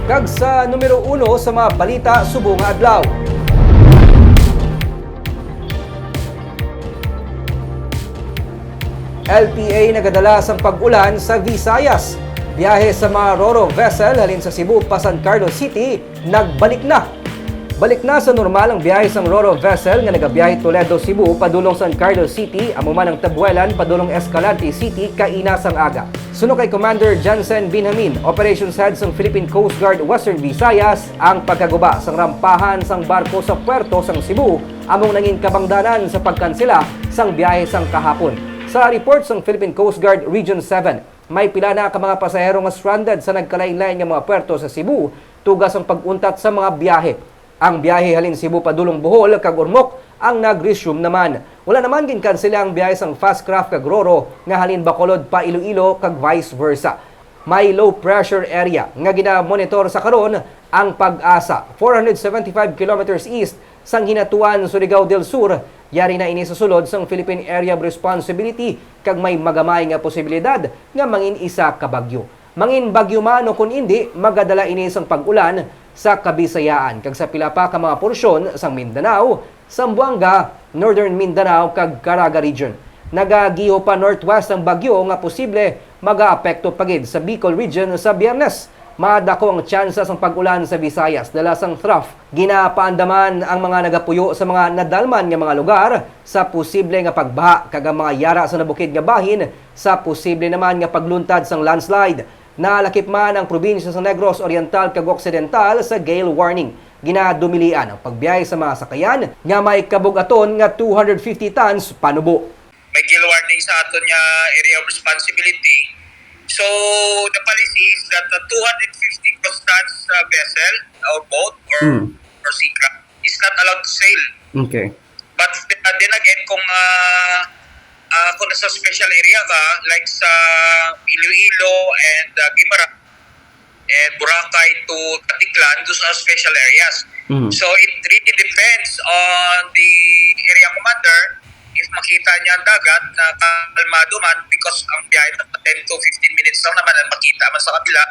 Kag sa numero 1 sa mga balita subong nga adlaw. LPA nagadala sang pag-ulan sa Visayas. Biyahe sa mga Ro-Ro vessel halin sa Cebu pa San Carlos City nagbalik na. Balik na sa normal ang biyahe sa Ro-Ro vessel nga nagabiyahe Toledo, Cebu padulong San Carlos City amo man ang Tabuelan padulong Escalante City kaina sang aga. Suno kay Commander Jansen Binhamin, Operations Head sang Philippine Coast Guard Western Visayas, ang pagkaguba sang rampahan sang barko sa puerto sang Cebu among nangin kabangdanan sa pagkansela sang biyahe sang kahapon. Sa report sang Philippine Coast Guard Region 7, may pila na ka mga pasahero nga stranded sa nagkalain-lain nga mga puerto sa Cebu tugas ang pag-untat sa mga biyahe. Ang biyahe halin Cebu padulong Bohol kag Ormoc ang nag-resume naman. Wala naman ginkansela ang biyahe sang fast craft kag Ro-Ro nga halin Bacolod pa Iloilo kag vice versa. May low pressure area nga gina-monitor sa karon ang Pag-asa 475 kilometers east sang Hinatuan, Surigao del Sur. Yari na ini sa sulod sang Philippine Area of Responsibility kag may magamay nga posibilidad nga mangin isa ka bagyo. Mangin bagyo man o kun hindi magadala ini sang pag-ulan sa Kabisayaan kag sa pila pa ka mga porsyon sang Mindanao, Zamboanga, Northern Mindanao kag Caraga region. Nagagiho pa northwest ang bagyo nga posible mag-aapekto pagid sa Bicol region sa Biyernes. Madako ang tsansa sang pag-ulan sa Visayas dala sang trough. Ginapaandaman ang mga nagapuyo sa mga nadalman nga mga lugar sa posible nga pagbaha kag ang mga yara sa nabukid nga bahin sa posible naman nga pagluntad sang landslide. Nalakip man ang probinsya sa Negros Oriental kag Occidental sa gale warning. Ginadumilian ang pagbiyahe sa mga sakayan nga may kabugaton nga 250 tons panubo. May gale warning sa aton nga area of responsibility. So the policy is that the 250 gross tons vessel or boat or seacraft is not allowed to sail. Okay. But then again, kung nasa special area ka, like sa Iloilo and Guimaras and Boracay to Katiklan, those are special areas. So it really depends on the area commander if makita niya ang dagat na kalmado man because ang biyahe na 10 to 15 minutes lang naman ang makita man sa kabila.